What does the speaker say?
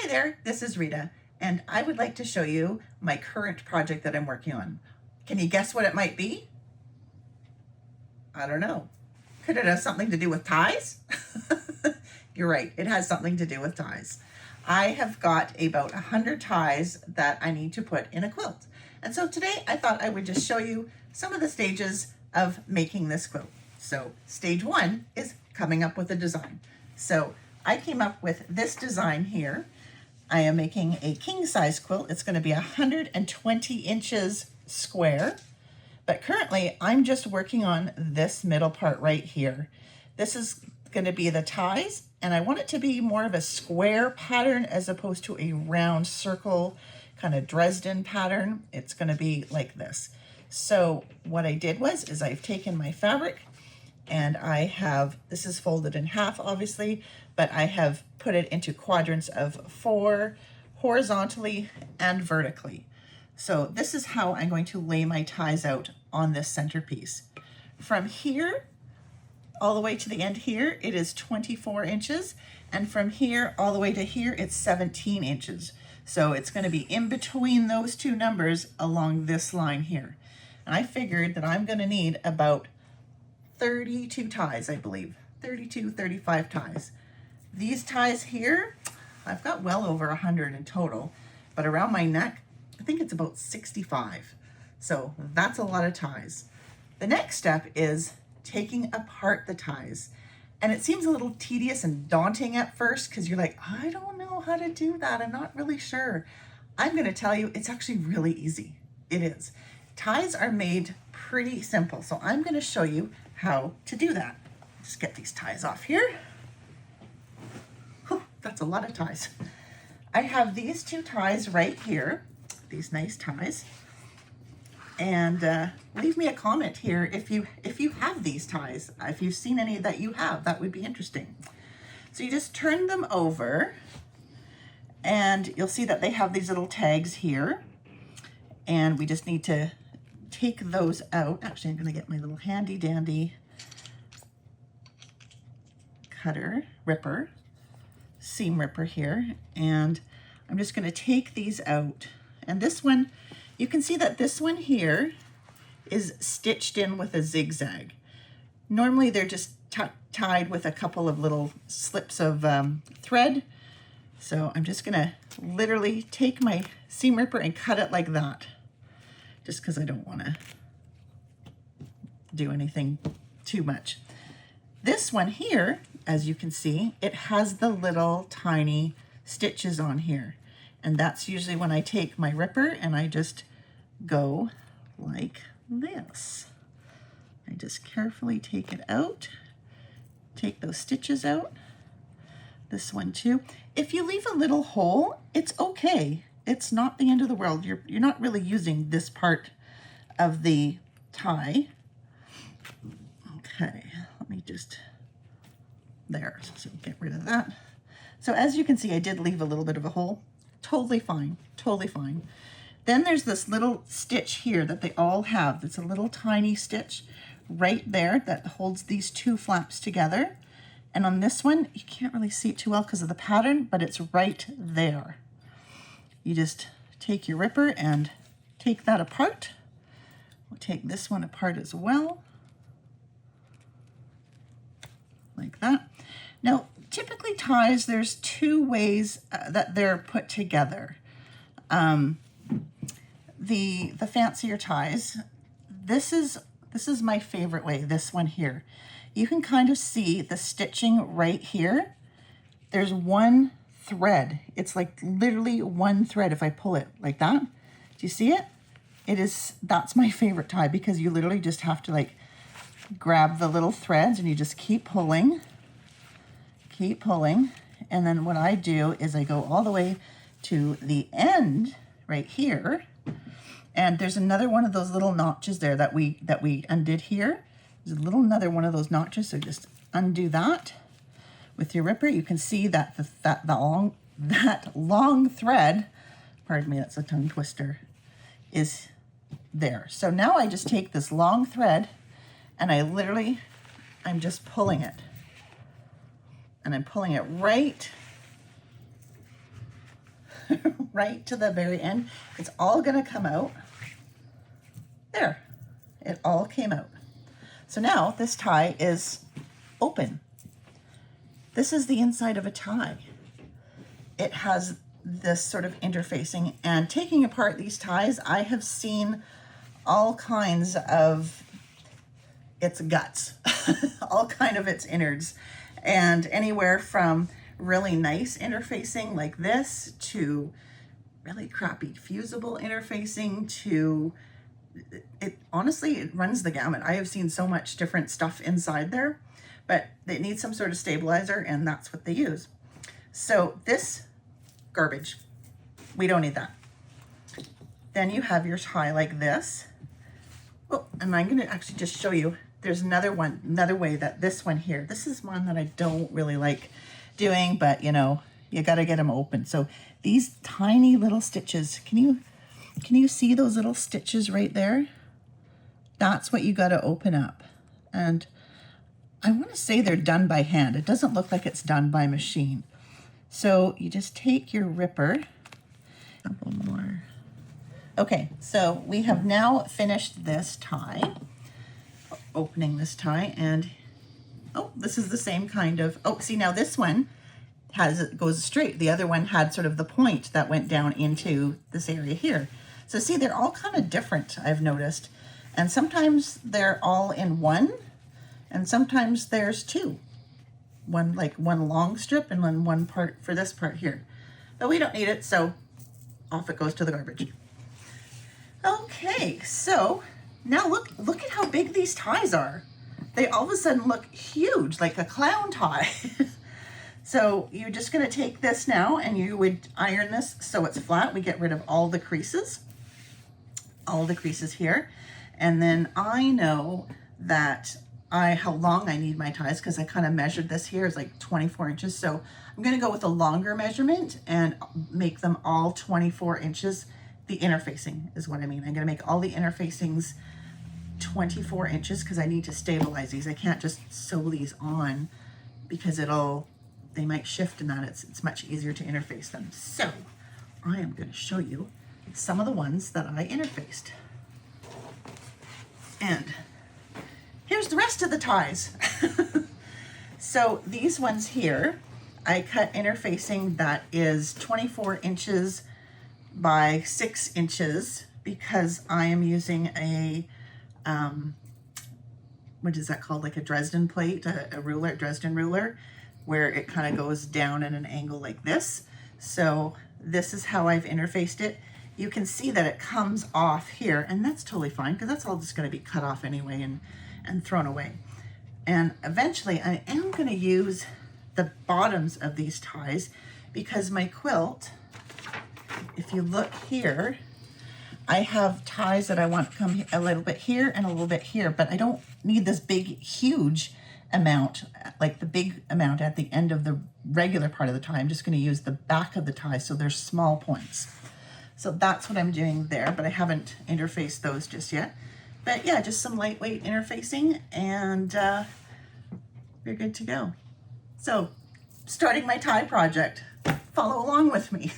Hi there, this is Rita, and I would like to show you my current project that I'm working on. Can you guess what it might be? I don't know. Could it have something to do with ties? You're right, it has something to do with ties. I have got about 100 ties that I need to put in a quilt. And so today I thought I would just show you some of the stages of making this quilt. So stage one is coming up with a design. So I came up with this design here. I am making a king size quilt. It's going to be 120 inches square, but currently I'm just working on this middle part right here. This is going to be the ties, and I want it to be more of a square pattern as opposed to a round circle kind of Dresden pattern. It's going to be like this. So what I did is I've taken my fabric and I have, this is folded in half obviously, but I have put it into quadrants of 4 horizontally and vertically. So this is how I'm going to lay my ties out on this centerpiece. From here all the way to the end here, it is 24 inches. And from here all the way to here, it's 17 inches. So it's going to be in between those two numbers along this line here. And I figured that I'm going to need about 32 ties, I believe, 32, 35 ties. These ties here, I've got well over 100 in total, but around my neck, I think it's about 65. So that's a lot of ties. The next step is taking apart the ties. And it seems a little tedious and daunting at first because you're like, I don't know how to do that. I'm not really sure. I'm going to tell you, it's actually really easy. It is. Ties are made pretty simple. So I'm going to show you how to do that. Just get these ties off here. Whew, that's a lot of ties. I have these two ties right here, these nice ties. And leave me a comment here if you have these ties. If you've seen any that you have, that would be interesting. So you just turn them over and you'll see that they have these little tags here. And we just need to take those out. Actually, I'm going to get my little handy dandy seam ripper here, and I'm just going to take these out. And this one, you can see that this one here is stitched in with a zigzag. Normally they're just tied with a couple of little slips of thread. So I'm just going to literally take my seam ripper and cut it like that, just because I don't want to do anything too much. This one here, as you can see, it has the little tiny stitches on here. And that's usually when I take my ripper and I just go like this. I just carefully take it out, take those stitches out. This one too. If you leave a little hole, it's okay. It's not the end of the world. You're not really using this part of the tie. Okay, let me just, there, so get rid of that. So as you can see, I did leave a little bit of a hole. Totally fine, totally fine. Then there's this little stitch here that they all have. It's a little tiny stitch right there that holds these two flaps together. And on this one, you can't really see it too well because of the pattern, but it's right there. You just take your ripper and take that apart. We'll take this one apart as well, like that. Now, typically ties, there's two ways that they're put together. The fancier ties, this is my favorite way, this one here. You can kind of see the stitching right here. There's one thread. It's like literally one thread if I pull it like that. Do you see it? That's my favorite tie because you literally just have to like grab the little threads and you just keep pulling. And then what I do is I go all the way to the end right here. And there's another one of those little notches there that we undid here. There's another one of those notches, so just undo that with your ripper. You can see that that long thread, pardon me, that's a tongue twister, is there. So now I just take this long thread and I'm just pulling it. And I'm pulling it right right to the very end. It's all gonna come out. There, it all came out. So now this tie is open. This is the inside of a tie. It has this sort of interfacing, and taking apart these ties, I have seen all kinds of its guts, all kind of its innards, and anywhere from really nice interfacing like this to really crappy fusible interfacing to it honestly, it runs the gamut. I have seen so much different stuff inside there, but they need some sort of stabilizer, and that's what they use. So this garbage, we don't need that. Then you have your tie like this. Oh, and I'm gonna actually just show you, there's another one, another way that this one here, this is one that I don't really like doing, but you know, you gotta get them open. So these tiny little stitches, can you see those little stitches right there? That's what you gotta open up. And I wanna say they're done by hand. It doesn't look like it's done by machine. So you just take your ripper, a couple more. Okay, so we have now finished this tie, opening this tie, and oh, this is the same kind of, oh, see now this one goes straight. The other one had sort of the point that went down into this area here. So see, they're all kind of different, I've noticed. And sometimes they're all in one, and sometimes there's two. One long strip and then one part for this part here. But we don't need it, so off it goes to the garbage. Okay, so now look at how big these ties are. They all of a sudden look huge, like a clown tie. So you're just gonna take this now and you would iron this so it's flat. We get rid of all the creases here. And then I know that how long I need my ties, because I kind of measured this here is like 24 inches. So I'm gonna go with a longer measurement and make them all 24 inches. The interfacing is what I mean. I'm gonna make all the interfacings 24 inches because I need to stabilize these. I can't just sew these on because they might shift in that. It's much easier to interface them. So I am gonna show you some of the ones that I interfaced. And here's the rest of the ties. So these ones here, I cut interfacing that is 24 inches by 6 inches because I am using a, what is that called? Like a Dresden plate, a ruler, Dresden ruler, where it kind of goes down at an angle like this. So this is how I've interfaced it. You can see that it comes off here, and that's totally fine because that's all just going to be cut off anyway and thrown away. And eventually I am going to use the bottoms of these ties because my quilt, if you look here, I have ties that I want to come a little bit here and a little bit here, but I don't need this big, huge amount, like the big amount at the end of the regular part of the tie. I'm just going to use the back of the tie, so there's small points. So that's what I'm doing there, but I haven't interfaced those just yet. But yeah, just some lightweight interfacing, and you're good to go. So starting my tie project, follow along with me.